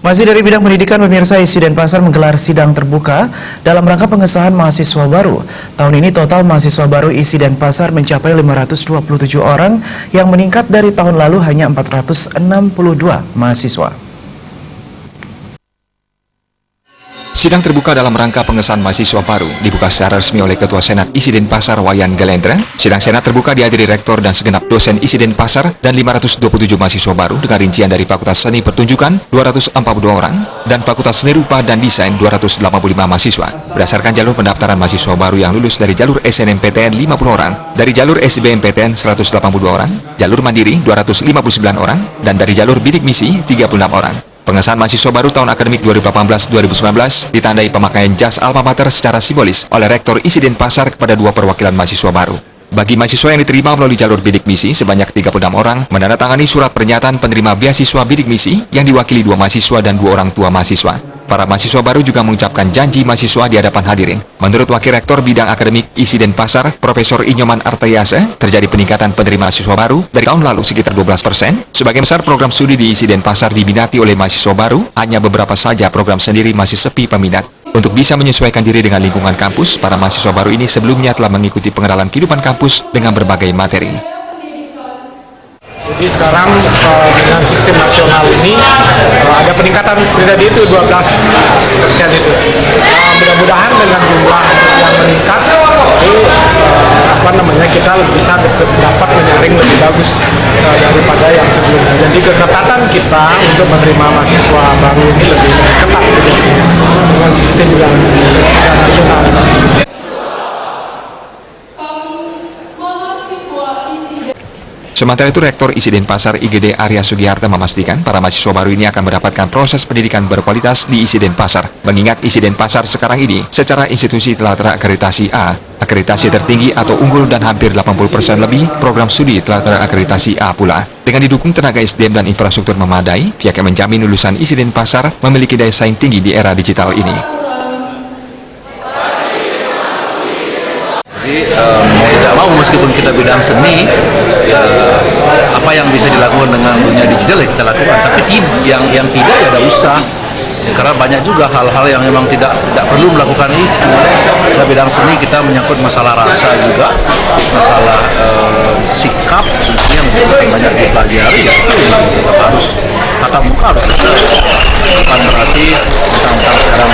Masih dari bidang pendidikan, pemirsa, ISI Denpasar menggelar sidang terbuka dalam rangka pengesahan mahasiswa baru. Tahun ini total mahasiswa baru ISI Denpasar mencapai 527 orang yang meningkat dari tahun lalu hanya 462 mahasiswa. Sidang terbuka dalam rangka pengesahan mahasiswa baru dibuka secara resmi oleh Ketua Senat ISI Denpasar Wayan Galendra. Sidang Senat terbuka dihadiri rektor dan segenap dosen ISI Denpasar dan 527 mahasiswa baru dengan rincian dari Fakultas Seni Pertunjukan 242 orang dan Fakultas Seni Rupa dan Desain 285 mahasiswa. Berdasarkan jalur pendaftaran mahasiswa baru yang lulus dari jalur SNMPTN 50 orang, dari jalur SBMPTN 182 orang, jalur Mandiri 259 orang, dan dari jalur Bidik Misi 36 orang. Pengesahan mahasiswa baru tahun akademik 2018-2019 ditandai pemakaian jas alma mater secara simbolis oleh Rektor ISI Denpasar kepada dua perwakilan mahasiswa baru. Bagi mahasiswa yang diterima melalui jalur bidik misi, sebanyak 36 orang menandatangani surat pernyataan penerima beasiswa bidik misi yang diwakili dua mahasiswa dan dua orang tua mahasiswa. Para mahasiswa baru juga mengucapkan janji mahasiswa di hadapan hadirin. Menurut Wakil Rektor Bidang Akademik ISI Denpasar, Profesor Inyoman Artayase, terjadi peningkatan penerima mahasiswa baru dari tahun lalu sekitar 12%. Sebagian besar program studi di ISI Denpasar diminati oleh mahasiswa baru, hanya beberapa saja program sendiri masih sepi peminat. Untuk bisa menyesuaikan diri dengan lingkungan kampus, para mahasiswa baru ini sebelumnya telah mengikuti pengenalan kehidupan kampus dengan berbagai materi. Jadi sekarang dengan sistem nasional ini ada peningkatan seperti tadi itu 12% itu. Mudah-mudahan dengan jumlah yang meningkat, kita bisa dapat menyaring lebih bagus daripada yang sebelumnya. Jadi keketatan kita untuk menerima mahasiswa baru ini lebih ketat dengan sistem yang nasional. Sementara itu, Rektor ISI Denpasar IGD Arya Sugiharto memastikan para mahasiswa baru ini akan mendapatkan proses pendidikan berkualitas di ISI Denpasar. Mengingat ISI Denpasar sekarang ini secara institusi telah terakreditasi A, akreditasi tertinggi atau unggul, dan hampir 80% lebih program studi telah terakreditasi A pula. Dengan didukung tenaga SDM dan infrastruktur memadai, pihaknya menjamin lulusan ISI Denpasar memiliki daya saing tinggi di era digital ini. Jadi mau tidak mau, meskipun kita bidang seni, apa yang bisa dilakukan dengan dunia digital ya kita lakukan. Tapi yang tidak ya tidak usah. Karena banyak juga hal-hal yang memang tidak perlu melakukan itu. Kita bidang seni, kita menyangkut masalah rasa juga, masalah sikap yang banyak dipelajari. Ya itu harus tatap muka, harus bukan berarti tentang sekarang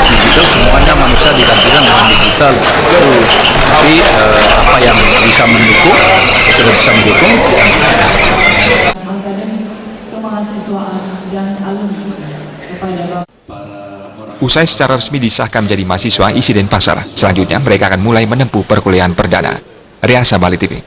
digital semuanya manusia digantikan dengan digital. Tapi apa yang bisa mendukung, sudah bisa mendukung. Usai secara resmi disahkan menjadi mahasiswa ISI Denpasar, selanjutnya mereka akan mulai menempuh perkuliahan perdana. Ria Sabali TV.